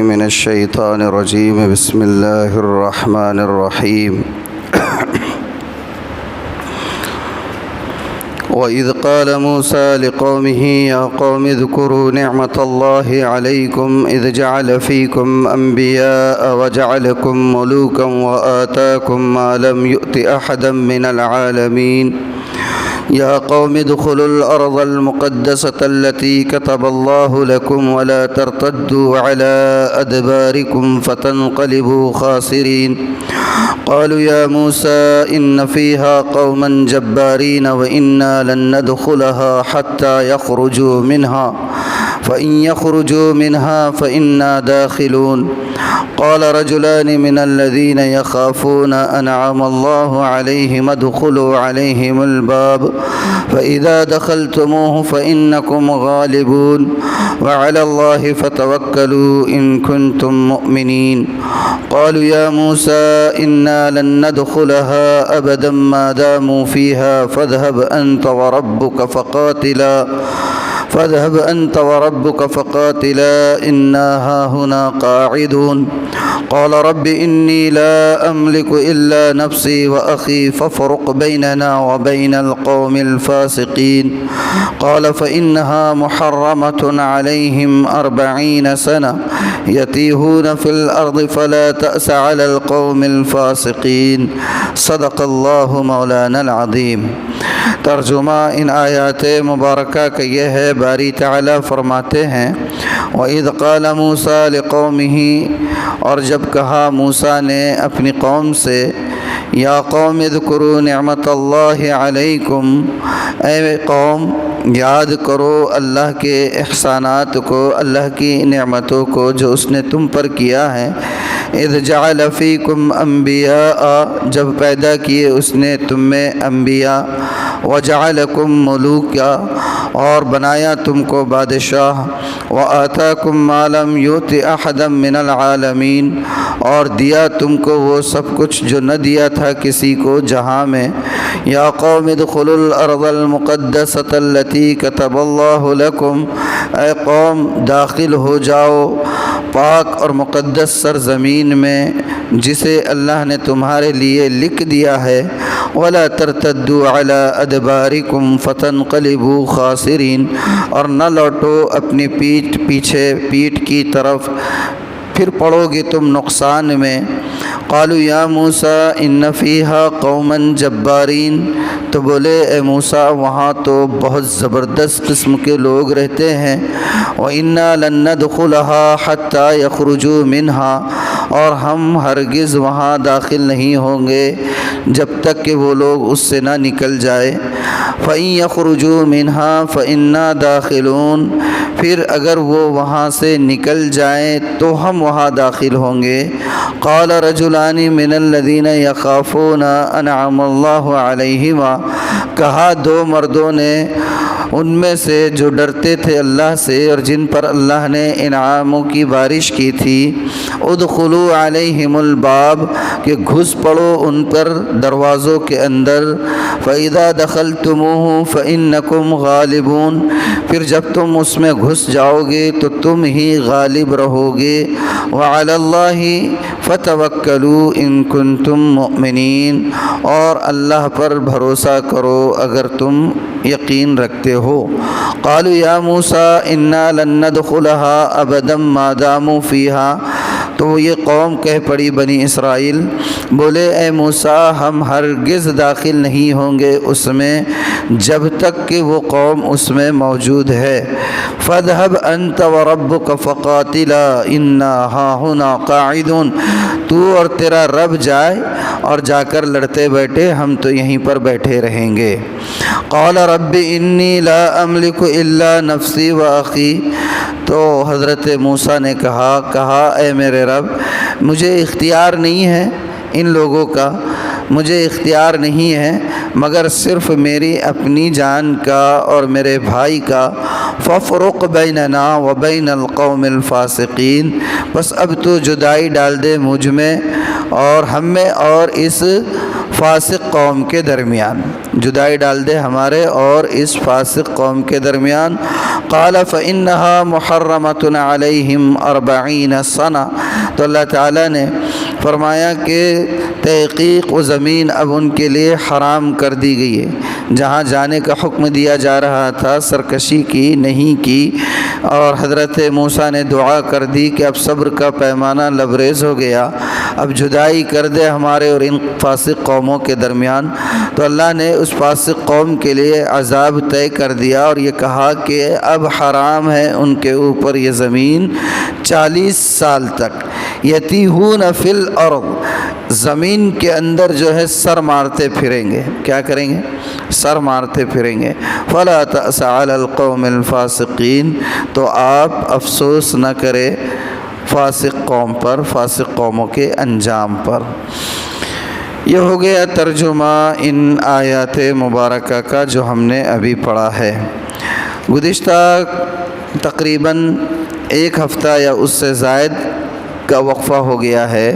من الشيطان الرجيم بسم الله الرحمن الرحيم وإذ قال موسى لقومه يا قوم اذكروا نعمة الله عليكم إذ جعل فيكم أنبياء وجعلكم ملوكا وآتاكم ما لم يؤت أحدا من العالمين يا قوم ادخلوا الأرض المقدسة التي كتب الله لكم ولا ترتدوا على أدباركم فتنقلبوا خاسرين قالوا يا موسى إن فيها قوما جبارين وإنا لن ندخلها حتى يخرجوا منها فإن يخرجوا منها فإنا داخلون قال رجلان من الذين يخافون أنعم الله عليهم ادخلوا عليهم الباب فإذا دخلتموه فإنكم غالبون وعلى الله فتوكلوا إن كنتم مؤمنين قالوا يا موسى إنا لن ندخلها أبدا ما داموا فيها فاذهب أنت وربك فقاتلا إنا هاهنا قاعدون قال رب إني لا أملك إلا نفسي وأخي فافرق بيننا وبين القوم الفاسقين قال فإنها محرمة عليهم 40 سنة يتيهون في الأرض فلا تأس على القوم الفاسقين صدق الله مولانا العظيم۔ ترجمہ ان آیات مبارکہ کا یہ ہے، باری تعالیٰ فرماتے ہیں وَإِذْ قَالَ مُوسَىٰ لِقَوْمِهِ، اور جب کہا موسیٰ نے اپنی قوم سے یا قوم اذکروا نعمت اللہ علیکم، اے قوم یاد کرو اللہ کے احسانات کو، اللہ کی نعمتوں کو جو اس نے تم پر کیا ہے۔ اذ جعل فیکم انبیاء، جب پیدا کیے اس نے تم میں انبیاء، وجعلکم ملوکا، اور بنایا تم کو بادشاہ، وآتاکم ما لم یؤت احدا من العالمین، اور دیا تم کو وہ سب کچھ جو نہ دیا تھا کسی کو جہاں میں۔ یا قوم ادخلوا الارض المقدسۃ التی کتب اللہ لکم، اے قوم داخل ہو جاؤ پاک اور مقدس سرزمین میں جسے اللہ نے تمہارے لیے لکھ دیا ہے۔ ولا ترتدوا علی ادبارکم فتنقلبوا خاسرین، اور نہ لوٹو اپنی پیٹھ کی طرف، پھر پڑو گے تم نقصان میں۔ قالوا یا موسیٰ ان فیہا قوما جبارین، تو بولے اے موسیٰ وہاں تو بہت زبردست قسم کے لوگ رہتے ہیں۔ وَإِنَّا لَن نَّدْخُلَهَا حَتَّى يَخْرُجُوا مِنْهَا، اور ہم ہرگز وہاں داخل نہیں ہوں گے جب تک کہ وہ لوگ اس سے نہ نکل جائے۔ فَإِن يَخْرُجُوا مِنْهَا فَإِنَّا دَاخِلُونَ، پھر اگر وہ وہاں سے نکل جائیں تو ہم وہاں داخل ہوں گے۔ قال رجلان من الذین یخافون انعم اللہ علیہما، کہا دو مردوں نے ان میں سے جو ڈرتے تھے اللہ سے اور جن پر اللہ نے انعاموں کی بارش کی تھی، ادخلوا علیہم الباب، کہ گھس پڑو ان پر دروازوں کے اندر، فَإِذَا دَخَلْتُمُوهُ فَإِنَّكُمْ غَالِبُونَ، پھر جب تم اس میں گھس جاؤ گے تو تم ہی غالب رہو گے۔ وَعَلَى اللَّهِ فَتَوَكَّلُوا إِن كُنتُم مُّؤْمِنِينَ، اور اللہ پر بھروسہ کرو اگر تم یقین رکھتے ہو۔ قالوا یا موسیٰ انا لن ندخلها ابدا ما داموا فیہا، تو یہ قوم کہہ پڑی بنی اسرائیل، بولے اے موسیٰ ہم ہرگز داخل نہیں ہوں گے اس میں جب تک کہ وہ قوم اس میں موجود ہے۔ فاذهب انت وربك فقاتلا انا هاهنا قاعدون، تو اور تیرا رب جائے اور جا کر لڑتے بیٹھے، ہم تو یہیں پر بیٹھے رہیں گے۔ قال رب انی لا املک الا نفسی واخی، تو حضرت موسیٰ نے کہا اے میرے رب مجھے اختیار نہیں ہے ان لوگوں کا، مجھے اختیار نہیں ہے مگر صرف میری اپنی جان کا اور میرے بھائی کا۔ فَفْرُقْ بَيْنَنَا وَبَيْنَ الْقَوْمِ الْفَاسِقِينَ، بس اب تو جدائی ڈال دے مجھ میں اور ہم میں اور اس فاسق قوم کے درمیان، جدائی ڈال دے ہمارے اور اس فاسق قوم کے درمیان۔ قال فإنها محرمة عليهم 40 سنة، تو اللہ تعالیٰ نے فرمایا کہ تحقیق و زمین اب ان کے لیے حرام کر دی گئی ہے۔ جہاں جانے کا حکم دیا جا رہا تھا سرکشی کی نہیں کی، اور حضرت موسیٰ نے دعا کر دی کہ اب صبر کا پیمانہ لبریز ہو گیا، اب جدائی کر دے ہمارے اور ان فاسق قوموں کے درمیان۔ تو اللہ نے اس فاسق قوم کے لیے عذاب طے کر دیا اور یہ کہا کہ اب حرام ہے ان کے اوپر یہ زمین 40 سال تک۔ یتیہون فی الارض، زمین کے اندر جو ہے سر مارتے پھریں گے۔ کیا کریں گے؟ سر مارتے پھریں گے۔ فلا تأس علی القوم الفاسقین، تو آپ افسوس نہ کرے فاسق قوم پر، فاسق قوموں کے انجام پر۔ یہ ہو گیا ترجمہ ان آیات مبارکہ کا جو ہم نے ابھی پڑھا ہے۔ گزشتہ تقریباً 1 ہفتہ یا اس سے زائد کا وقفہ ہو گیا ہے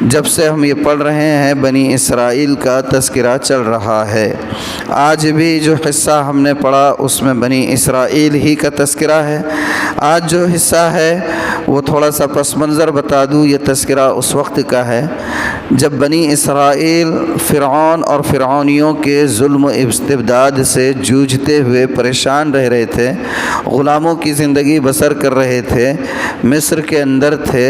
جب سے ہم یہ پڑھ رہے ہیں، بنی اسرائیل کا تذکرہ چل رہا ہے۔ آج بھی جو حصہ ہم نے پڑھا اس میں بنی اسرائیل ہی کا تذکرہ ہے۔ آج جو حصہ ہے وہ تھوڑا سا پس منظر بتا دوں، یہ تذکرہ اس وقت کا ہے جب بنی اسرائیل فرعون اور فرعونیوں کے ظلم و استبداد سے جوجھتے ہوئے پریشان رہ رہے تھے، غلاموں کی زندگی بسر کر رہے تھے، مصر کے اندر تھے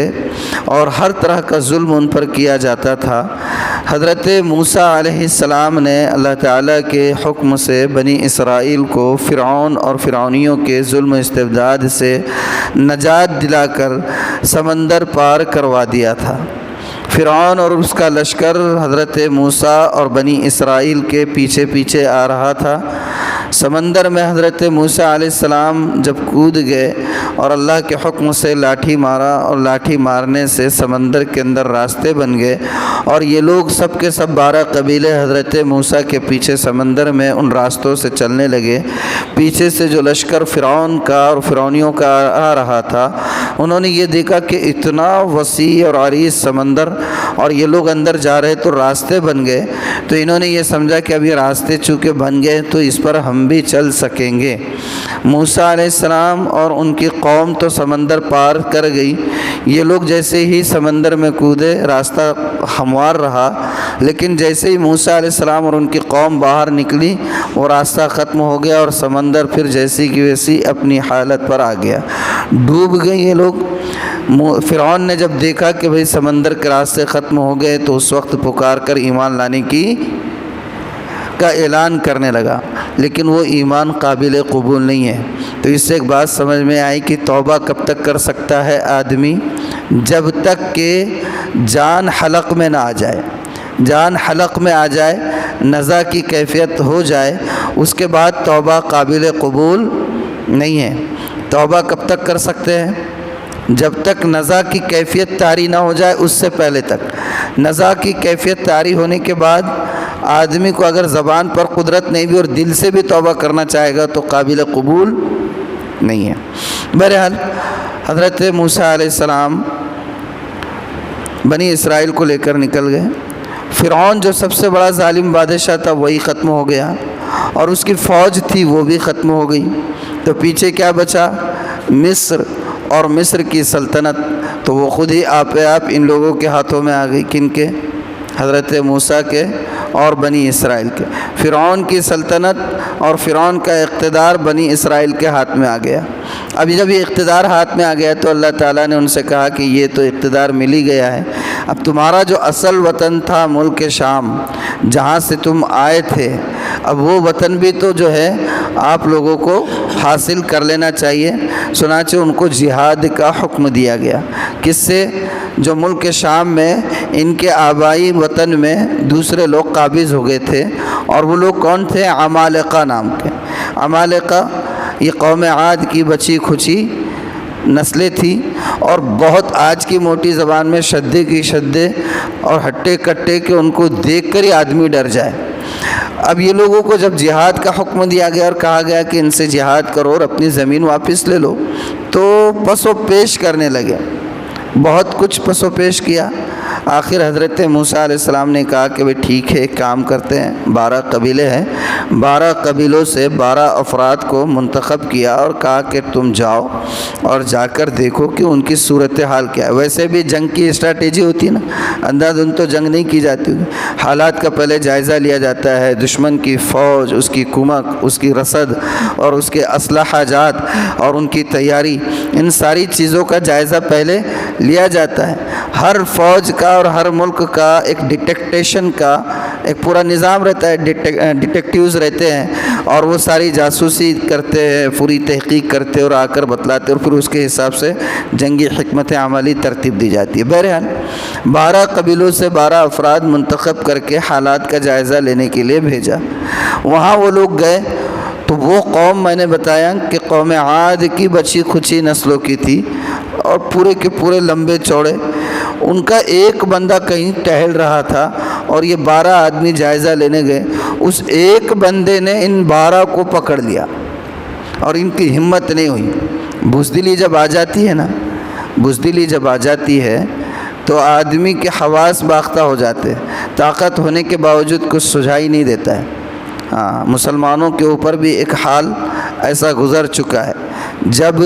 اور ہر طرح کا ظلم ان پر کیا جاتا تھا۔ حضرت موسیٰ علیہ السلام نے اللہ تعالیٰ کے حکم سے بنی اسرائیل کو فرعون اور فرعونیوں کے ظلم و استبداد سے نجات دلا کر سمندر پار کروا دیا تھا۔ فرعون اور اس کا لشکر حضرت موسیٰ اور بنی اسرائیل کے پیچھے پیچھے آ رہا تھا۔ سمندر میں حضرت موسیٰ علیہ السلام جب کود گئے اور اللہ کے حکم سے لاٹھی مارا، اور لاٹھی مارنے سے سمندر کے اندر راستے بن گئے، اور یہ لوگ سب کے سب 12 قبیلے حضرت موسیٰ کے پیچھے سمندر میں ان راستوں سے چلنے لگے۔ پیچھے سے جو لشکر فرعون کا اور فرعونیوں کا آ رہا تھا، انہوں نے یہ دیکھا کہ اتنا وسیع اور عریض سمندر اور یہ لوگ اندر جا رہے تو راستے بن گئے، تو انہوں نے یہ سمجھا کہ اب یہ راستے چونکہ بن گئے تو اس پر ہم بھی چل سکیں گے۔ موسیٰ علیہ السلام اور ان کی قوم تو سمندر پار کر گئی، یہ لوگ جیسے ہی سمندر میں کودے راستہ ہموار رہا، لیکن جیسے ہی موسیٰ علیہ السلام اور ان کی قوم باہر نکلی وہ راستہ ختم ہو گیا اور سمندر پھر جیسی کی ویسی اپنی حالت پر آ گیا، ڈوب گئے یہ لوگ۔ فرعون نے جب دیکھا کہ بھئی سمندر کے راستے ختم ہو گئے تو اس وقت پکار کر ایمان لانے کا اعلان کرنے لگا، لیکن وہ ایمان قابل قبول نہیں ہے۔ تو اس سے ایک بات سمجھ میں آئی کہ توبہ کب تک کر سکتا ہے آدمی؟ جب تک کہ جان حلق میں نہ آ جائے۔ جان حلق میں آ جائے، نزا کی کیفیت ہو جائے، اس کے بعد توبہ قابل قبول نہیں ہے۔ توبہ کب تک کر سکتے ہیں؟ جب تک نزا کی کیفیت طاری نہ ہو جائے، اس سے پہلے تک۔ نزا کی کیفیت طاری ہونے کے بعد آدمی کو اگر زبان پر قدرت نہیں بھی اور دل سے بھی توبہ کرنا چاہے گا تو قابل قبول نہیں ہے۔ بہرحال حضرت موسیٰ علیہ السلام بنی اسرائیل کو لے کر نکل گئے۔ فرعون جو سب سے بڑا ظالم بادشاہ تھا وہی ختم ہو گیا، اور اس کی فوج تھی وہ بھی ختم ہو گئی، تو پیچھے کیا بچا؟ مصر اور مصر کی سلطنت، تو وہ خود ہی آپ ان لوگوں کے ہاتھوں میں آ گئی۔ کن کے؟ حضرت موسیٰ کے اور بنی اسرائیل کے۔ فرعون کی سلطنت اور فرعون کا اقتدار بنی اسرائیل کے ہاتھ میں آ گیا۔ اب جب یہ اقتدار ہاتھ میں آ گیا تو اللہ تعالیٰ نے ان سے کہا کہ یہ تو اقتدار مل ہی گیا ہے، اب تمہارا جو اصل وطن تھا ملک شام جہاں سے تم آئے تھے، اب وہ وطن بھی تو جو ہے آپ لوگوں کو حاصل کر لینا چاہیے۔ چنانچہ ان کو جہاد کا حکم دیا گیا۔ کس سے؟ جو ملک شام میں ان کے آبائی وطن میں دوسرے لوگ قابض ہو گئے تھے، اور وہ لوگ کون تھے؟ عمالقہ نام کے۔ عمالقہ یہ قوم عاد کی بچی کھچی نسلیں تھیں، اور بہت آج کی موٹی زبان میں شدے کی شدے اور ہٹے کٹے کہ ان کو دیکھ کر ہی آدمی ڈر جائے۔ اب یہ لوگوں کو جب جہاد کا حکم دیا گیا اور کہا گیا کہ ان سے جہاد کرو اور اپنی زمین واپس لے لو، تو پس و پیش کرنے لگے، بہت کچھ پس و پیش کیا۔ آخر حضرت موسیٰ علیہ السلام نے کہا کہ بھئی ٹھیک ہے، ایک کام کرتے ہیں، 12 قبیلے ہیں، 12 قبیلوں سے 12 افراد کو منتخب کیا اور کہا کہ تم جاؤ اور جا کر دیکھو کہ ان کی صورتحال کیا ہے۔ ویسے بھی جنگ کی اسٹریٹجی ہوتی ہے نا، اندھا دھند تو جنگ نہیں کی جاتی، حالات کا پہلے جائزہ لیا جاتا ہے، دشمن کی فوج، اس کی کمک، اس کی رسد اور اس کے اسلحہ جات اور ان کی تیاری، ان ساری چیزوں کا جائزہ پہلے لیا جاتا ہے۔ ہر فوج کا اور ہر ملک کا ایک ڈیٹیکٹیشن کا ایک پورا نظام رہتا ہے، ڈیٹیکٹیوز رہتے ہیں اور وہ ساری جاسوسی کرتے ہیں، پوری تحقیق کرتے اور آ کر بتلاتے اور پھر اس کے حساب سے جنگی حکمت عملی ترتیب دی جاتی ہے۔ بہرحال 12 قبیلوں سے 12 افراد منتخب کر کے حالات کا جائزہ لینے کے لیے بھیجا۔ وہاں وہ لوگ گئے تو وہ قوم میں نے بتایا کہ قوم عاد کی بچی کھچی نسلوں کی تھی اور پورے کے پورے لمبے چوڑے، ان کا ایک بندہ کہیں ٹہل رہا تھا اور یہ 12 آدمی جائزہ لینے گئے، اس ایک بندے نے ان 12 کو پکڑ لیا اور ان کی ہمت نہیں ہوئی۔ بزدلی جب آ جاتی ہے نا، بزدلی جب آ جاتی ہے تو آدمی کے حواس باختہ ہو جاتے ہیں، طاقت ہونے کے باوجود کچھ سجھائی نہیں دیتا ہے۔ ہاں، مسلمانوں کے اوپر بھی ایک حال ایسا گزر چکا ہے، جب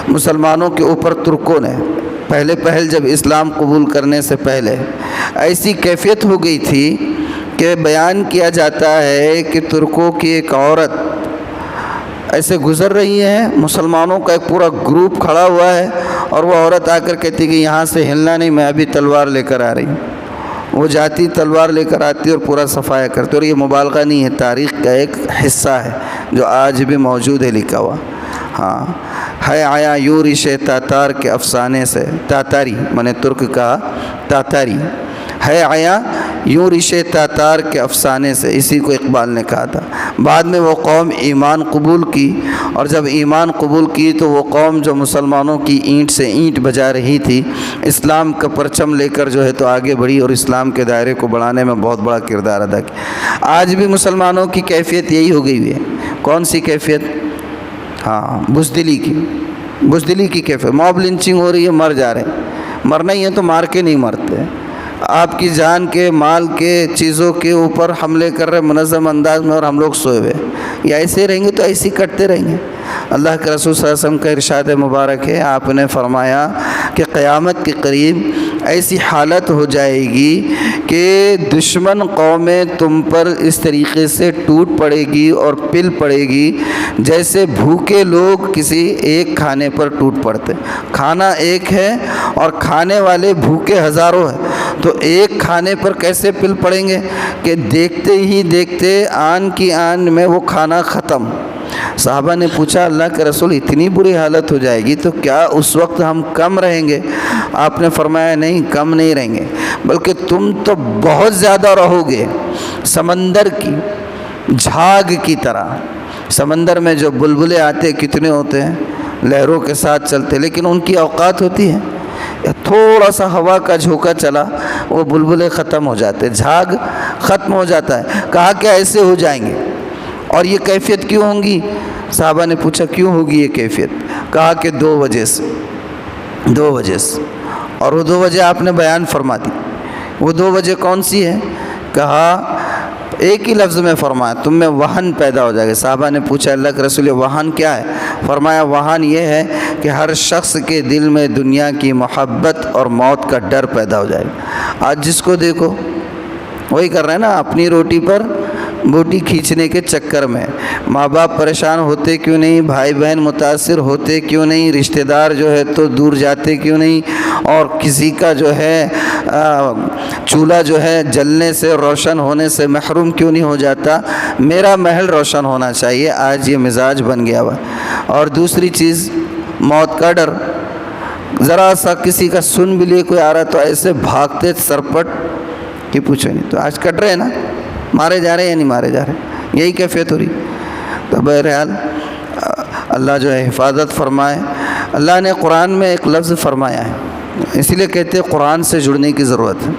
مسلمانوں کے اوپر ترکوں نے پہل جب اسلام قبول کرنے سے پہلے ایسی کیفیت ہو گئی تھی کہ بیان کیا جاتا ہے کہ ترکوں کی ایک عورت ایسے گزر رہی ہے، مسلمانوں کا ایک پورا گروپ کھڑا ہوا ہے اور وہ عورت آ کر کہتی کہ یہاں سے ہلنا نہیں، میں ابھی تلوار لے کر آ رہی ہوں۔ وہ جاتی، تلوار لے کر آتی اور پورا صفایا کرتی، اور یہ مبالغہ نہیں ہے، تاریخ کا ایک حصہ ہے جو آج بھی موجود ہے لکھا ہوا۔ ہاں، ہے آیا یوں ریش تاتار کے افسانے سے، تاتاری میں نے ترک کہا، تاتاری ہے آیا یوں ریش تاتار کے افسانے سے، اسی کو اقبال نے کہا تھا۔ بعد میں وہ قوم ایمان قبول کی، اور جب ایمان قبول کی تو وہ قوم جو مسلمانوں کی اینٹ سے اینٹ بجا رہی تھی، اسلام کا پرچم لے کر جو ہے تو آگے بڑھی اور اسلام کے دائرے کو بڑھانے میں بہت بڑا کردار ادا کیا۔ آج بھی مسلمانوں کی کیفیت یہی ہو گئی ہوئی ہے۔ کون سی کیفیت؟ ہاں، بزدلی کی کیفیت۔ موب لنچنگ ہو رہی ہے، مر جا رہے ہیں، مرنا ہی ہے تو مار کے نہیں مرتے، آپ کی جان کے، مال کے، چیزوں کے اوپر حملے کر رہے منظم انداز میں، اور ہم لوگ سوئے ہوئے۔ یا ایسے رہیں گے تو ایسے کرتے رہیں گے۔ اللہ کے رسول صلی اللہ علیہ وسلم کا ارشاد مبارک ہے، آپ نے فرمایا کہ قیامت کے قریب ایسی حالت ہو جائے گی کہ دشمن قومیں تم پر اس طریقے سے ٹوٹ پڑے گی اور پل پڑے گی جیسے بھوکے لوگ کسی ایک کھانے پر ٹوٹ پڑتے۔ کھانا ایک ہے اور کھانے والے بھوکے ہزاروں ہیں، تو ایک کھانے پر کیسے پل پڑیں گے کہ دیکھتے ہی دیکھتے آن کی آن میں وہ کھانا ختم۔ صحابہ نے پوچھا اللہ کے رسول اتنی بری حالت ہو جائے گی تو کیا اس وقت ہم کم رہیں گے؟ آپ نے فرمایا نہیں، کم نہیں رہیں گے، بلکہ تم تو بہت زیادہ رہو گے، سمندر کی جھاگ کی طرح۔ سمندر میں جو بلبلے آتے کتنے ہوتے ہیں، لہروں کے ساتھ چلتے، لیکن ان کی اوقات ہوتی ہے، تھوڑا سا ہوا کا جھونکا چلا وہ بلبلے ختم ہو جاتے، جھاگ ختم ہو جاتا ہے۔ کہا کہ ایسے ہو جائیں گے، اور یہ کیفیت کیوں ہوں گی؟ صحابہ نے پوچھا کیوں ہوگی یہ کیفیت؟ کہا کہ 2 وجہ سے، اور وہ 2 وجہ آپ نے بیان فرما دی۔ وہ 2 وجہ کون سی ہے؟ کہا ایک ہی لفظ میں فرمایا تم میں وہن پیدا ہو جائے گا۔ صحابہ نے پوچھا اللہ کے رسول وہن کیا ہے؟ فرمایا وہن یہ ہے کہ ہر شخص کے دل میں دنیا کی محبت اور موت کا ڈر پیدا ہو جائے گا۔ آج جس کو دیکھو وہی کر رہے ہیں نا، اپنی روٹی پر بوٹی کھینچنے کے چکر میں۔ ماں باپ پریشان ہوتے کیوں نہیں، بھائی بہن متاثر ہوتے کیوں نہیں، رشتہ دار جو ہے تو دور جاتے کیوں نہیں، اور کسی کا جو ہے چولہا جو ہے جلنے سے، روشن ہونے سے محروم کیوں نہیں ہو جاتا؟ میرا محل روشن ہونا چاہیے، آج یہ مزاج بن گیا ہوا۔ اور دوسری چیز موت کا ڈر، ذرا سا کسی کا سن بھی لیے کوئی آ رہا تو ایسے بھاگتے سرپٹ کہ پوچھو نہیں۔ تو آج کٹ رہے ہیں نا، مارے جا رہے ہیں یا نہیں مارے جا رہے، یہی کیفیت ہو رہی۔ تو بہرحال اللہ جو ہے حفاظت فرمائے۔ اللہ نے قرآن میں ایک لفظ فرمایا ہے، اسی لیے کہتے ہیں قرآن سے جڑنے کی ضرورت ہے۔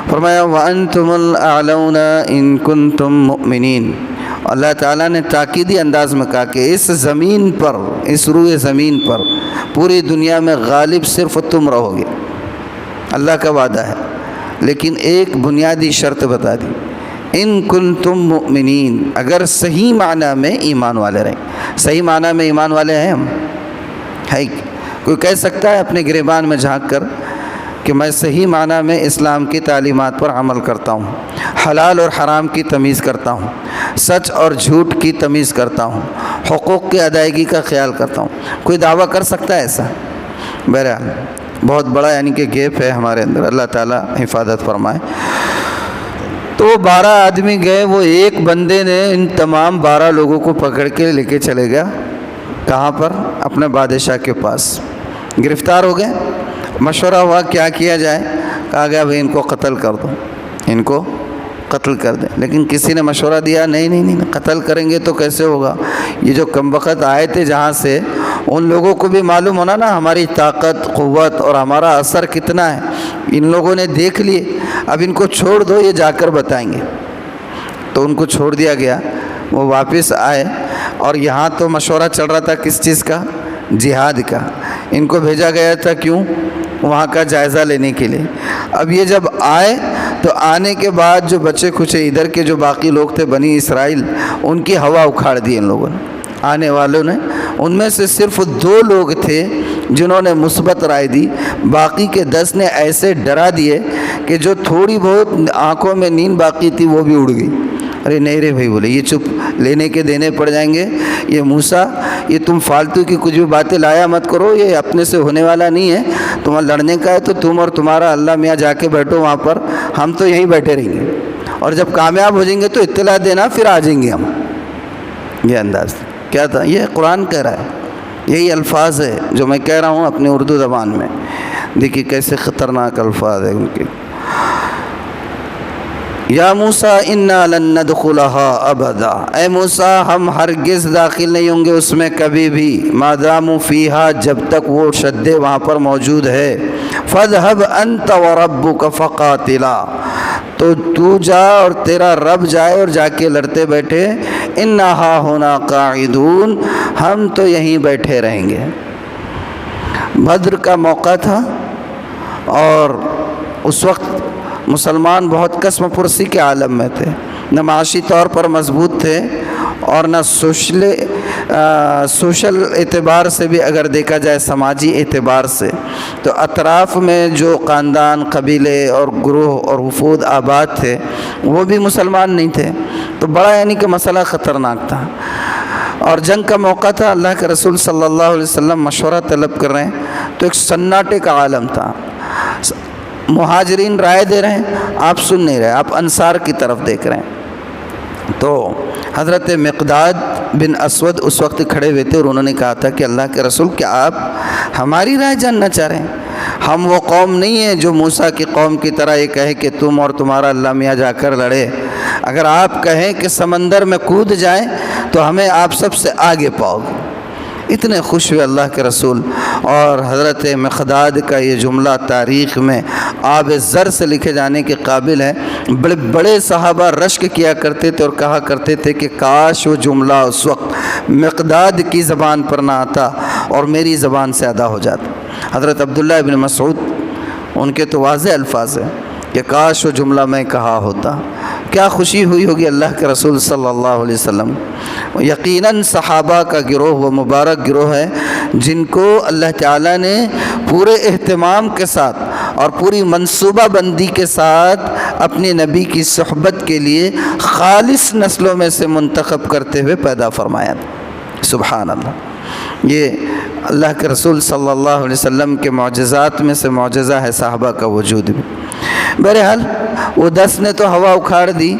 فرمایا وَأَنْتُمُ الْأَعْلَوْنَ إِن كُنتُم مُؤْمِنِينَ۔ اللہ تعالیٰ نے تاکیدی انداز میں کہا کہ اس زمین پر، اس روئے زمین پر، پوری دنیا میں غالب صرف تم رہو گے۔ اللہ کا وعدہ ہے، لیکن ایک بنیادی شرط بتا دی، ان کنتم مؤمنین، اگر صحیح معنی میں ایمان والے رہیں۔ صحیح معنی میں ایمان والے ہیں ہم؟ ہے کوئی کہہ سکتا ہے اپنے گریبان میں جھانک کر کہ میں صحیح معنی میں اسلام کی تعلیمات پر عمل کرتا ہوں، حلال اور حرام کی تمیز کرتا ہوں، سچ اور جھوٹ کی تمیز کرتا ہوں، حقوق کی ادائیگی کا خیال کرتا ہوں؟ کوئی دعویٰ کر سکتا ہے ایسا؟ بہرحال بہت بڑا یعنی کہ گیپ ہے ہمارے اندر، اللہ تعالیٰ حفاظت فرمائے۔ تو 12 آدمی گئے، وہ ایک بندے نے ان تمام 12 لوگوں کو پکڑ کے لے کے چلے گیا، کہاں پر؟ اپنے بادشاہ کے پاس۔ گرفتار ہو گئے، مشورہ ہوا کیا کیا جائے، کہا گیا بھئی ان کو قتل کر دو، ان کو قتل کر دیں۔ لیکن کسی نے مشورہ دیا نہیں، قتل کریں گے تو کیسے ہوگا؟ یہ جو کم وقت آئے تھے جہاں سے، ان لوگوں کو بھی معلوم ہونا نا ہماری طاقت، قوت اور ہمارا اثر کتنا ہے، ان لوگوں نے دیکھ لیے، اب ان کو چھوڑ دو، یہ جا کر بتائیں گے۔ تو ان کو چھوڑ دیا گیا، وہ واپس آئے، اور یہاں تو مشورہ چل رہا تھا کس چیز کا؟ جہاد کا۔ ان کو بھیجا گیا تھا کیوں؟ وہاں کا جائزہ لینے کے لیے۔ اب یہ جب آئے تو آنے کے بعد جو بچے کچھے ادھر کے جو باقی لوگ تھے بنی اسرائیل، ان کی ہوا اکھاڑ دی ان لوگوں نے، آنے والوں نے۔ ان میں سے صرف 2 لوگ تھے جنہوں نے مثبت رائے دی، باقی کے 10 نے ایسے ڈرا دیے کہ جو تھوڑی بہت آنکھوں میں نیند باقی تھی وہ بھی اڑ گئی۔ ارے نہیں رے بھائی، بولے یہ چپ، لینے کے دینے پڑ جائیں گے، یہ موسیٰ یہ تم فالتو کی کچھ بھی باتیں لایا مت کرو، یہ اپنے سے ہونے والا نہیں ہے، تمہیں لڑنے کا ہے تو تم اور تمہارا اللہ میاں جا کے بیٹھو وہاں پر، ہم تو یہیں بیٹھے رہیں گے، اور جب کامیاب ہو جائیں گے تو اطلاع دینا، پھر آ جائیں گے ہم۔ یہ انداز کیا تھا؟ یہ قرآن کہہ رہا ہے، یہی الفاظ ہے جو میں کہہ رہا ہوں اپنی اردو زبان میں۔ دیکھیے کیسے خطرناک الفاظ ہیں ان کے۔ یا موسیٰ انا لن ندخلها ابدا، اے موسیٰ ہم ہرگز داخل نہیں ہوں گے اس میں کبھی بھی، ما داموا فیہا، جب تک وہ شدے وہاں پر موجود ہے۔ فاذهب انت وربک فقاتلا، تو تو جا اور تیرا رب جائے اور جا کے لڑتے بیٹھے، انا ہاہنا قاعدون، ہم تو یہیں بیٹھے رہیں گے۔ بدر کا موقع تھا، اور اس وقت مسلمان بہت قسم پرسی کے عالم میں تھے، نہ معاشی طور پر مضبوط تھے، اور نہ سوشل اعتبار سے بھی اگر دیکھا جائے، سماجی اعتبار سے، تو اطراف میں جو خاندان، قبیلے اور گروہ اور وفود آباد تھے وہ بھی مسلمان نہیں تھے، تو بڑا یعنی کہ مسئلہ خطرناک تھا۔ اور جنگ کا موقع تھا، اللہ کے رسول صلی اللہ علیہ وسلم مشورہ طلب کر رہے ہیں، تو ایک سناٹے کا عالم تھا، مہاجرین رائے دے رہے ہیں، آپ سن نہیں رہے، آپ انصار کی طرف دیکھ رہے ہیں۔ تو حضرت مقداد بن اسود اس وقت کھڑے ہوئے تھے، اور انہوں نے کہا تھا کہ اللہ کے رسول کیا آپ ہماری رائے جاننا چاہ رہے ہیں؟ ہم وہ قوم نہیں ہیں جو موسیٰ کی قوم کی طرح یہ کہے کہ تم اور تمہارا اللہ میاں جا کر لڑے، اگر آپ کہیں کہ سمندر میں کود جائیں تو ہمیں آپ سب سے آگے پاؤ گے۔ اتنے خوش ہوئے اللہ کے رسول، اور حضرت مقداد کا یہ جملہ تاریخ میں آب زر سے لکھے جانے کے قابل ہے۔ بڑے بڑے صحابہ رشک کیا کرتے تھے اور کہا کرتے تھے کہ کاش وہ جملہ اس وقت مقداد کی زبان پر نہ آتا اور میری زبان سے ادا ہو جاتا۔ حضرت عبداللہ بن مسعود، ان کے تو واضح الفاظ ہیں کہ کاش وہ جملہ میں کہا ہوتا۔ کیا خوشی ہوئی ہوگی اللہ کے رسول صلی اللہ علیہ وسلم۔ یقیناً صحابہ کا گروہ وہ مبارک گروہ ہے جن کو اللہ تعالیٰ نے پورے اہتمام کے ساتھ اور پوری منصوبہ بندی کے ساتھ اپنے نبی کی صحبت کے لیے خالص نسلوں میں سے منتخب کرتے ہوئے پیدا فرمایا۔ سبحان اللہ، یہ اللہ کے رسول صلی اللہ علیہ وسلم کے معجزات میں سے معجزہ ہے صحابہ کا وجود بھی۔ بہرحال وہ 10 نے تو ہوا اکھاڑ دی،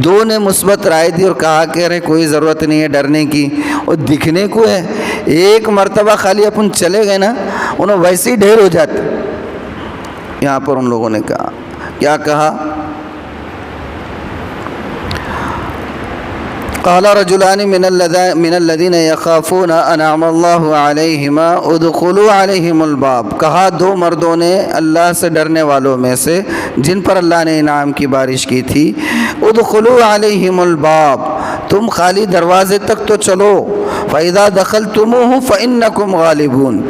2 نے مثبت رائے دی اور کہا کہ ارے کوئی ضرورت نہیں ہے ڈرنے کی، اور دکھنے کو ہے، ایک مرتبہ خالی اپن چلے گئے نا انہوں ویسے ہی ڈھیر ہو جاتے۔ یہاں پر ان لوگوں نے کہا، کیا کہا؟ قال رجلان من الذين يخافون انعم الله عليهما ادخلوا عليهم الباب، کہا 2 مردوں نے اللہ سے ڈرنے والوں میں سے جن پر اللہ نے انعام کی بارش کی تھی، ادخلوا عليهم الباب، تم خالی دروازے تک تو چلو، فاذا دخلتموه فانكم غالبون،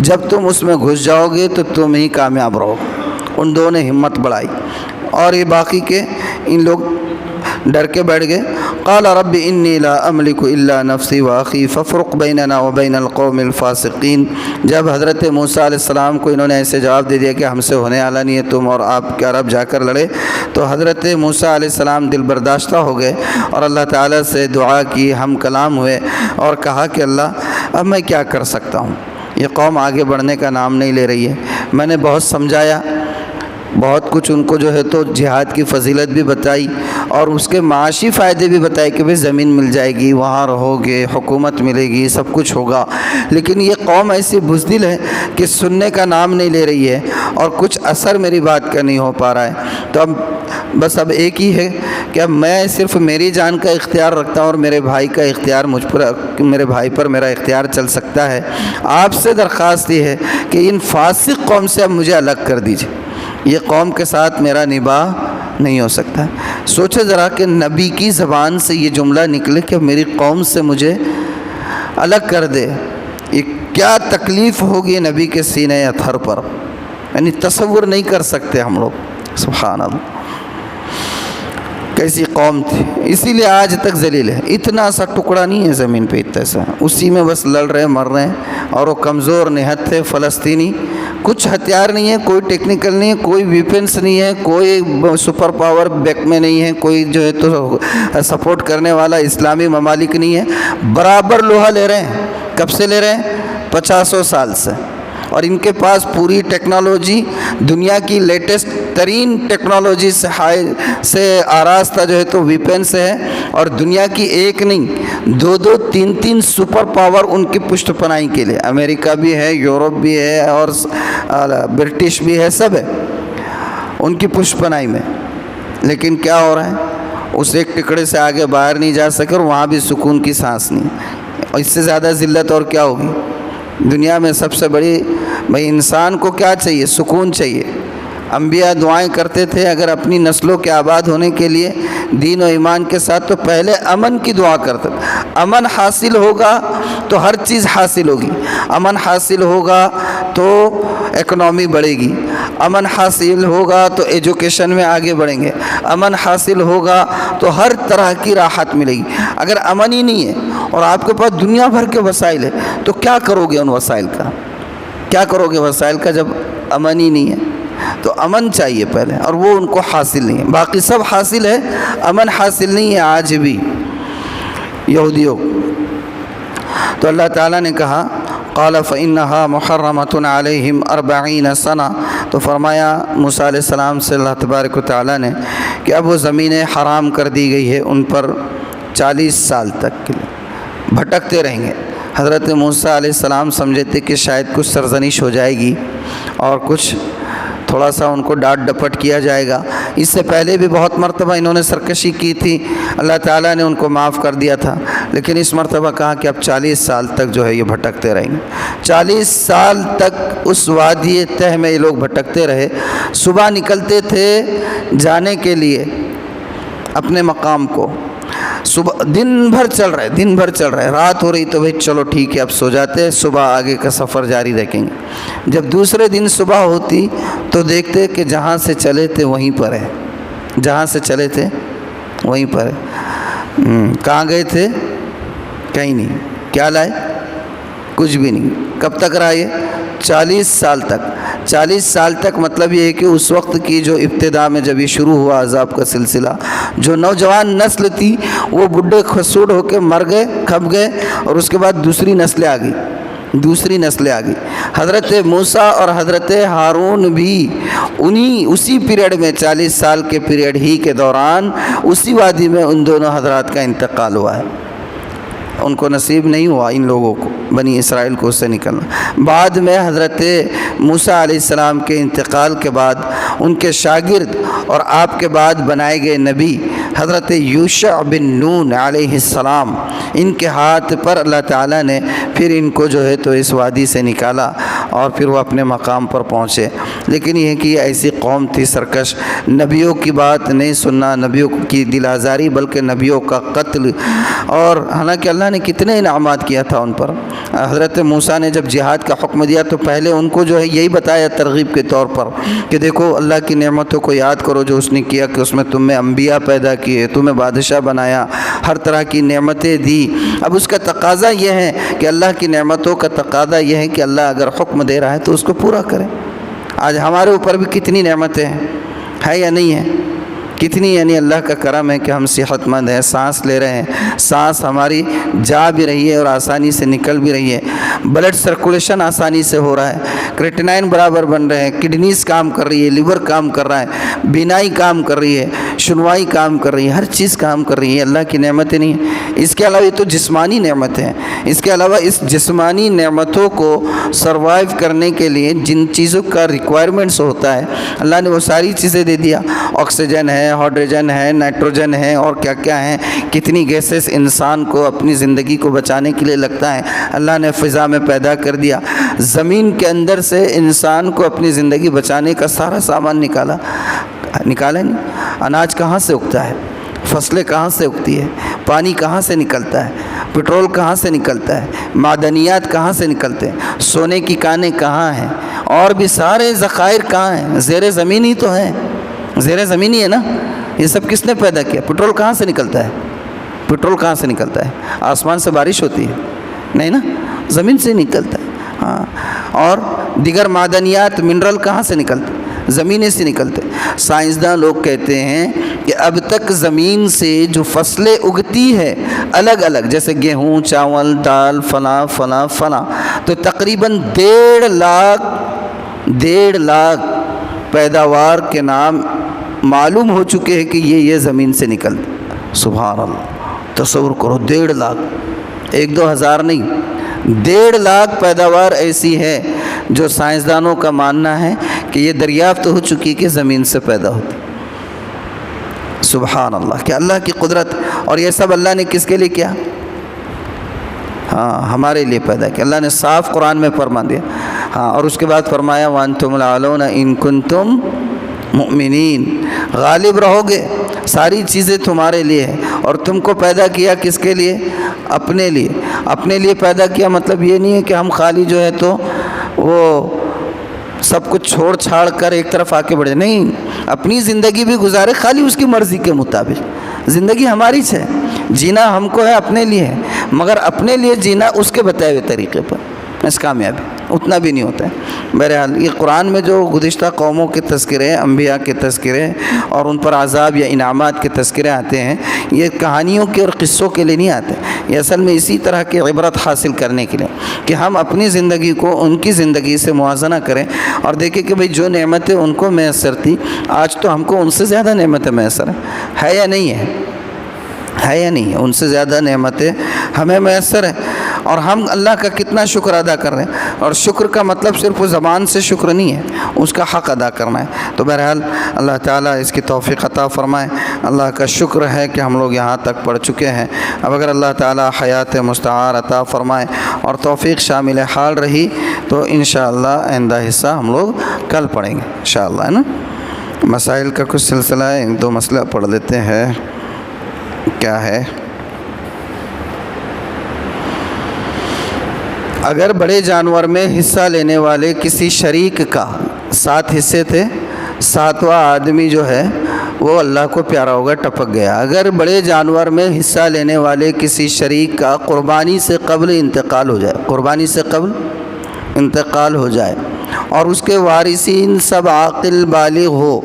جب تم اس میں گھس جاؤ گے تو تم ہی کامیاب رہو۔ ان دونوں نے ہمت بڑھائی، اور یہ باقی کے ان لوگ ڈر کے بیٹھ گئے۔ قال رب انی لا املک الا نفسی واخی فافرق بیننا وبین القوم الفاسقین۔ جب حضرت موسیٰ علیہ السلام کو انہوں نے ایسے جواب دے دیا کہ ہم سے ہونے والا نہیں ہے، تم اور آپ کا رب جا کر لڑے، تو حضرت موسیٰ علیہ السلام دل برداشتہ ہو گئے اور اللہ تعالیٰ سے دعا کی، ہم کلام ہوئے اور کہا کہ اللہ اب میں کیا کر سکتا ہوں، یہ قوم آگے بڑھنے کا نام نہیں لے رہی ہے، میں نے بہت سمجھایا، بہت کچھ ان کو جو ہے تو جہاد کی فضیلت بھی بتائی اور اس کے معاشی فائدے بھی بتائے کہ بھئی زمین مل جائے گی، وہاں رہو گے، حکومت ملے گی، سب کچھ ہوگا، لیکن یہ قوم ایسی بزدل ہے کہ سننے کا نام نہیں لے رہی ہے اور کچھ اثر میری بات کا نہیں ہو پا رہا ہے، تو اب ایک ہی ہے کہ اب میں صرف میری جان کا اختیار رکھتا ہوں اور میرے بھائی کا اختیار میرے بھائی پر میرا اختیار چل سکتا ہے، آپ سے درخواست یہ ہے کہ ان فاسق قوم سے اب مجھے الگ کر دیجیے، یہ قوم کے ساتھ میرا نباہ نہیں ہو سکتا۔ سوچے ذرا کہ نبی کی زبان سے یہ جملہ نکلے کہ میری قوم سے مجھے الگ کر دے، یہ کیا تکلیف ہوگی نبی کے سینے اطہر پر، یعنی تصور نہیں کر سکتے ہم لوگ، سبحان اللہ، کیسی قوم تھی، اسی لیے آج تک ذلیل ہے، اتنا سا ٹکڑا نہیں ہے زمین پہ، اتنا سا اسی میں بس لڑ رہے مر رہے ہیں، اور وہ کمزور نہت تھے فلسطینی، کچھ ہتھیار نہیں ہے، کوئی ٹیکنیکل نہیں ہے، کوئی ویپنس نہیں ہے، کوئی سپر پاور بیک میں نہیں ہے، کوئی جو ہے تو سپورٹ کرنے والا اسلامی ممالک نہیں ہے، برابر لوہا لے رہے ہیں، کب سے لے رہے ہیں؟ 50 سال سے، اور ان کے پاس پوری ٹیکنالوجی، دنیا کی لیٹسٹ ترین ٹیکنالوجی سے آراستہ جو ہے تو ویپنس ہے، اور دنیا کی ایک نہیں 2 3 سپر پاور ان کی پشت پناہی کے لیے، امریکہ بھی ہے، یورپ بھی ہے، اور برٹش بھی ہے، سب ہے ان کی پشت پناہی میں، لیکن کیا ہو رہا ہے، اس ایک ٹکڑے سے آگے باہر نہیں جا سکے اور وہاں بھی سکون کی سانس نہیں، اور اس سے زیادہ ذلت اور کیا ہوگی دنیا میں؟ سب سے بڑی بھئی انسان کو کیا چاہیے؟ سکون چاہیے۔ انبیاء دعائیں کرتے تھے اگر اپنی نسلوں کے آباد ہونے کے لیے دین و ایمان کے ساتھ، تو پہلے امن کی دعا کرتے تھے، امن حاصل ہوگا تو ہر چیز حاصل ہوگی، امن حاصل ہوگا تو اکنامی بڑھے گی، امن حاصل ہوگا تو ایجوکیشن میں آگے بڑھیں گے، امن حاصل ہوگا تو ہر طرح کی راحت ملے گی۔ اگر امن ہی نہیں ہے اور آپ کے پاس دنیا بھر کے وسائل ہے تو کیا کرو گے ان وسائل کا؟ کیا کرو گے وسائل کا جب امن ہی نہیں ہے؟ تو امن چاہیے پہلے، اور وہ ان کو حاصل نہیں ہے، باقی سب حاصل ہے، امن حاصل نہیں ہے آج بھی یہودیوں۔ تو اللہ تعالیٰ نے کہا قال فإنها محرمة عليهم 40 سنة، تو فرمایا موسیٰ علیہ السلام سے اللہ تبارک و تعالیٰ نے کہ اب وہ زمینیں حرام کر دی گئی ہے، ان پر 40 سال تک کے لیے بھٹکتے رہیں گے۔ حضرت موسیٰ علیہ السلام سمجھے تھے کہ شاید کچھ سرزنش ہو جائے گی اور کچھ تھوڑا سا ان کو ڈانٹ ڈپٹ کیا جائے گا، اس سے پہلے بھی بہت مرتبہ انہوں نے سرکشی کی تھی، اللہ تعالیٰ نے ان کو معاف کر دیا تھا، لیکن اس مرتبہ کہا کہ اب 40 سال تک جو ہے یہ بھٹکتے رہیں گے۔ 40 سال تک اس وادی تہ میں یہ لوگ بھٹکتے رہے، صبح نکلتے تھے جانے کے لیے اپنے مقام کو، صبح دن بھر چل رہے، رات ہو رہی تو بھئی چلو ٹھیک ہے اب سو جاتے، صبح آگے کا سفر جاری رکھیں گے۔ جب دوسرے دن صبح ہوتی تو دیکھتے کہ جہاں سے چلے تھے وہیں پر ہے، جہاں سے چلے تھے وہیں پر ہے۔ کہاں گئے تھے؟ کہیں نہیں۔ کیا لائے؟ کچھ بھی نہیں۔ کب تک رہا یہ؟ 40 سال تک۔ 40 سال تک مطلب یہ ہے کہ اس وقت کی جو ابتدا میں جب یہ شروع ہوا عذاب کا سلسلہ، جو نوجوان نسل تھی وہ بڈھے خسوڑ ہو کے مر گئے، کھپ گئے، اور اس کے بعد دوسری نسلیں آ گئی۔ حضرت موسیٰ اور حضرت ہارون بھی اسی پیریڈ میں 40 سال کے پیریڈ ہی کے دوران اسی وادی میں ان دونوں حضرات کا انتقال ہوا ہے۔ ان کو نصیب نہیں ہوا، ان لوگوں کو، بنی اسرائیل کو، اس سے نکلنا۔ بعد میں حضرت موسیٰ علیہ السلام کے انتقال کے بعد ان کے شاگرد اور آپ کے بعد بنائے گئے نبی حضرت یوشع بن نون علیہ السلام، ان کے ہاتھ پر اللہ تعالیٰ نے پھر ان کو جو ہے تو اس وادی سے نکالا اور پھر وہ اپنے مقام پر پہنچے۔ لیکن یہ کہ یہ ایسی قوم تھی سرکش، نبیوں کی بات نہیں سننا، نبیوں کی دل آزاری بلکہ نبیوں کا قتل، اور حالانکہ اللہ نے کتنے انعامات کیا تھا ان پر۔ حضرت موسیٰ نے جب جہاد کا حکم دیا تو پہلے ان کو جو ہے یہی بتایا ترغیب کے طور پر کہ دیکھو اللہ کی نعمتوں کو یاد کرو جو اس نے کیا، کہ اس میں تم میں انبیاء پیدا کیے، تمہیں بادشاہ بنایا، ہر طرح کی نعمتیں دی۔ اب اس کا تقاضا یہ ہے کہ اللہ کی نعمتوں کا تقاضا یہ ہے کہ اللہ اگر حکم دے رہا ہے تو اس کو پورا کرے۔ آج ہمارے اوپر بھی کتنی نعمتیں ہیں یا نہیں ہیں؟ کتنی، یعنی اللہ کا کرم ہے کہ ہم صحت مند ہیں، سانس لے رہے ہیں، سانس ہماری جا بھی رہی ہے اور آسانی سے نکل بھی رہی ہے، بلڈ سرکولیشن آسانی سے ہو رہا ہے، کریٹینائن برابر بن رہے ہیں، کڈنیز کام کر رہی ہے، لیور کام کر رہا ہے، بینائی کام کر رہی ہے، سنوائی کام کر رہی ہے، ہر چیز کام کر رہی ہے۔ اللہ کی نعمتیں نہیں ہیں۔ اس کے علاوہ یہ تو جسمانی نعمتیں ہیں، اس کے علاوہ اس جسمانی نعمتوں کو سروائیو کرنے کے لیے جن چیزوں کا ریکوائرمنٹس ہوتا ہے اللہ نے وہ ساری چیزیں دے دیا۔ آکسیجن ہے، ہائیڈروجن ہے، نائٹروجن ہے، اور کیا کیا ہیں، کتنی گیسز انسان کو اپنی زندگی کو بچانے کے لیے لگتا ہے اللہ نے فضا میں پیدا کر دیا۔ زمین کے اندر سے انسان کو اپنی زندگی بچانے کا سارا سامان نکالا نہیں۔ اناج کہاں سے اگتا ہے، فصلیں کہاں سے اگتی ہے، پانی کہاں سے نکلتا ہے، پٹرول کہاں سے نکلتا ہے، معدنیات کہاں سے نکلتے ہیں، سونے کی کانیں کہاں ہیں، اور بھی سارے ذخائر کہاں ہیں، زیر زمین ہی تو ہیں، زیر زمین ہی ہے نا۔ یہ سب کس نے پیدا کیا؟ پٹرول کہاں سے نکلتا ہے؟ پٹرول کہاں سے نکلتا ہے؟ آسمان سے بارش ہوتی ہے؟ نہیں نا، زمین سے نکلتا ہے۔ ہاں، اور دیگر معدنیات، منرل کہاں سے نکلتے ہیں؟ زمین سے نکلتے ہیں۔ سائنسداں لوگ کہتے ہیں کہ اب تک زمین سے جو فصلیں اگتی ہے الگ الگ، جیسے گیہوں، چاول، دال، فلاں فلاں فلاں، تو تقریباً 1.5 لاکھ پیداوار کے نام معلوم ہو چکے ہیں کہ یہ زمین سے نکلتے۔ سبحان اللہ، تصور کرو، 1.5 لاکھ، 1-2 ہزار نہیں، 1.5 لاکھ پیداوار ایسی ہے جو سائنسدانوں کا ماننا ہے کہ یہ دریافت ہو چکی کہ زمین سے پیدا ہوتی۔ سبحان اللہ، کہ اللہ کی قدرت، اور یہ سب اللہ نے کس کے لیے کیا؟ ہاں، ہمارے لیے پیدا کیا۔ اللہ نے صاف قرآن میں فرما دیا۔ ہاں، اور اس کے بعد فرمایا وَأَنْتُمُ الْأَعْلَوْنَ إِن كُنتُم مؤمنین، غالب رہو گے، ساری چیزیں تمہارے لیے ہیں، اور تم کو پیدا کیا کس کے لیے؟ اپنے لیے۔ اپنے لیے پیدا کیا مطلب یہ نہیں ہے کہ ہم خالی جو ہے تو وہ سب کچھ چھوڑ چھاڑ کر ایک طرف آ کے بڑھے، نہیں، اپنی زندگی بھی گزارے خالی اس کی مرضی کے مطابق۔ زندگی ہماری ہے، جینا ہم کو ہے، اپنے لیے ہے، مگر اپنے لیے جینا اس کے بتائے ہوئے طریقے پر، اس کامیابی اتنا بھی نہیں ہوتا ہے۔ بہرحال یہ قرآن میں جو گزشتہ قوموں کے تذکرے، انبیاء کے تذکرے اور ان پر عذاب یا انعامات کے تذکرے آتے ہیں، یہ کہانیوں کے اور قصوں کے لیے نہیں آتے، یہ اصل میں اسی طرح کی عبرت حاصل کرنے کے لیے کہ ہم اپنی زندگی کو ان کی زندگی سے موازنہ کریں اور دیکھیں کہ بھئی جو نعمتیں ان کو میسر تھی آج تو ہم کو ان سے زیادہ نعمتیں میسر ہے یا نہیں ہے یا نہیں ہے؟ ان سے زیادہ نعمتیں ہمیں میسر ہیں، اور ہم اللہ کا کتنا شکر ادا کر رہے ہیں۔ اور شکر کا مطلب صرف وہ زبان سے شکر نہیں ہے، اس کا حق ادا کرنا ہے۔ تو بہرحال اللہ تعالیٰ اس کی توفیق عطا فرمائے۔ اللہ کا شکر ہے کہ ہم لوگ یہاں تک پڑھ چکے ہیں۔ اب اگر اللہ تعالیٰ حیات مستعار عطا فرمائے اور توفیق شامل حال رہی تو انشاءاللہ آئندہ حصہ ہم لوگ کل پڑھیں گے انشاءاللہ، ہے نا۔ مسائل کا کچھ سلسلہ ہے، 1-2 مسئلہ پڑھ لیتے ہیں۔ کیا ہے؟ اگر بڑے جانور میں حصہ لینے والے کسی شریک کا 7 حصے تھے، 7واں آدمی جو ہے وہ اللہ کو پیارا ہوگا، ٹپک گیا۔ اگر بڑے جانور میں حصہ لینے والے کسی شریک کا قربانی سے قبل انتقال ہو جائے اور اس کے وارثین سب عاقل بالغ ہو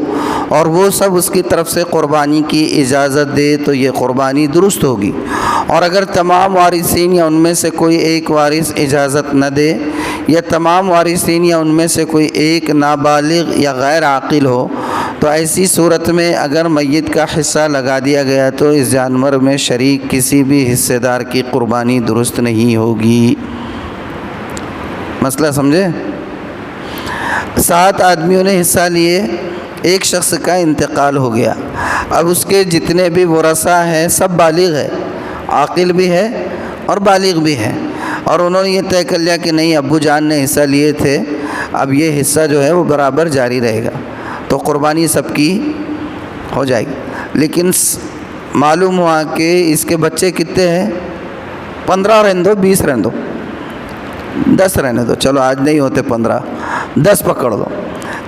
اور وہ سب اس کی طرف سے قربانی کی اجازت دے تو یہ قربانی درست ہوگی۔ اور اگر تمام وارثین یا ان میں سے کوئی ایک وارث اجازت نہ دے، یا تمام وارثین یا ان میں سے کوئی ایک نابالغ یا غیر عاقل ہو، تو ایسی صورت میں اگر میت کا حصہ لگا دیا گیا تو اس جانور میں شریک کسی بھی حصے دار کی قربانی درست نہیں ہوگی۔ مسئلہ سمجھے؟ 7 آدمیوں نے حصہ لیے، ایک شخص کا انتقال ہو گیا، اب اس کے جتنے بھی ورثہ ہیں سب بالغ ہے، عاقل بھی ہے اور بالغ بھی ہے، اور انہوں نے یہ طے کر لیا کہ نہیں، ابو جان نے حصہ لیے تھے، اب یہ حصہ جو ہے وہ برابر جاری رہے گا، تو قربانی سب کی ہو جائے گی۔ لیکن معلوم ہوا کہ اس کے بچے کتنے ہیں؟ 15 رہنے دو، 20 رہنے دو، 10 رہنے دو، چلو آج نہیں ہوتے 15، 10 پکڑ دو،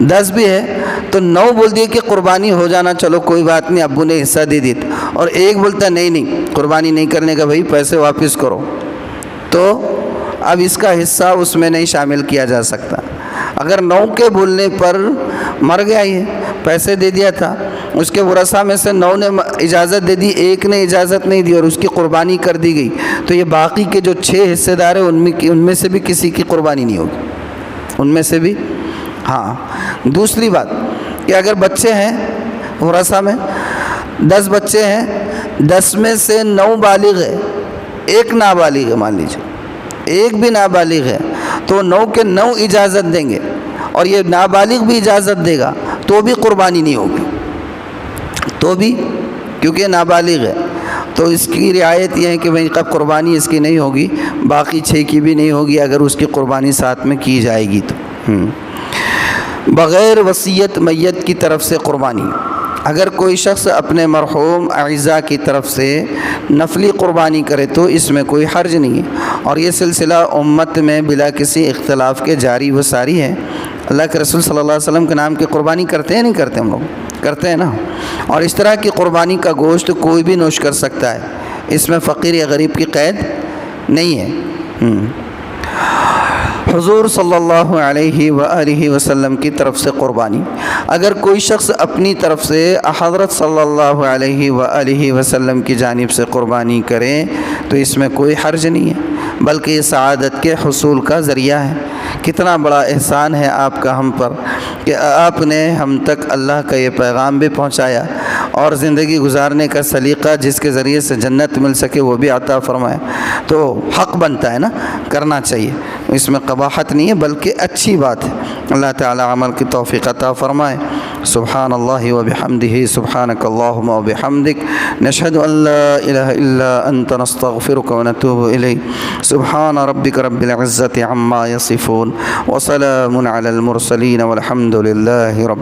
10 بھی ہے تو 9 بول دیے کہ قربانی ہو جانا، چلو کوئی بات نہیں، ابو نے حصہ دے دی، اور ایک بولتا نہیں قربانی نہیں کرنے کا بھائی، پیسے واپس کرو، تو اب اس کا حصہ اس میں نہیں شامل کیا جا سکتا۔ اگر 9 کے بولنے پر مر گیا، یہ پیسے دے دیا تھا، اس کے ورثہ میں سے 9 نے اجازت دے دی، ایک نے اجازت نہیں دی اور اس کی قربانی کر دی گئی، تو یہ باقی کے جو 6 حصے دار ہیں ان میں سے بھی کسی کی قربانی نہیں ہوگی، ان میں سے بھی۔ ہاں، دوسری بات کہ اگر بچے ہیں ورثہ میں، 10 بچے ہیں، 10 میں سے 9 بالغ ہے، ایک نابالغ ہے، مان لیجیے ایک بھی نابالغ ہے، تو 9 کے 9 اجازت دیں گے اور یہ نابالغ بھی اجازت دے گا تو بھی قربانی نہیں ہوگی، تو بھی، کیونکہ نابالغ ہے تو اس کی رعایت یہ ہے کہ بھئی کب قربانی اس کی نہیں ہوگی، باقی 6 کی بھی نہیں ہوگی اگر اس کی قربانی ساتھ میں کی جائے گی تو۔ بغیر وصیت میت کی طرف سے قربانی، اگر کوئی شخص اپنے مرحوم اعزاء کی طرف سے نفلی قربانی کرے تو اس میں کوئی حرج نہیں ہے، اور یہ سلسلہ امت میں بلا کسی اختلاف کے جاری و ساری ہے۔ اللہ کے رسول صلی اللہ علیہ وسلم کے نام کی قربانی کرتے ہیں نہیں کرتے؟ ہم لوگ کرتے ہیں نا، اور اس طرح کی قربانی کا گوشت کوئی بھی نوش کر سکتا ہے، اس میں فقیر یا غریب کی قید نہیں ہے۔ حضور صلی اللہ علیہ وآلہ وسلم کی طرف سے قربانی، اگر کوئی شخص اپنی طرف سے حضرت صلی اللہ علیہ وآلہ وسلم کی جانب سے قربانی کرے تو اس میں کوئی حرج نہیں ہے، بلکہ یہ سعادت کے حصول کا ذریعہ ہے۔ کتنا بڑا احسان ہے آپ کا ہم پر کہ آپ نے ہم تک اللہ کا یہ پیغام بھی پہنچایا اور زندگی گزارنے کا سلیقہ جس کے ذریعے سے جنت مل سکے وہ بھی عطا فرمائے، تو حق بنتا ہے نا، کرنا چاہیے، اس میں قباحت نہیں ہے بلکہ اچھی بات ہے۔ اللہ تعالی عمل کی توفیق عطا فرمائے۔ سبحان اللہ و بحمدہ، سبحانک اللہم و بحمدک، نشہد ان لا الہ الا انت، نستغفرک و نتوب الیک۔ سبحان ربک رب العزت عما یصفون، وسلام علی المرسلین، والحمد للہ رب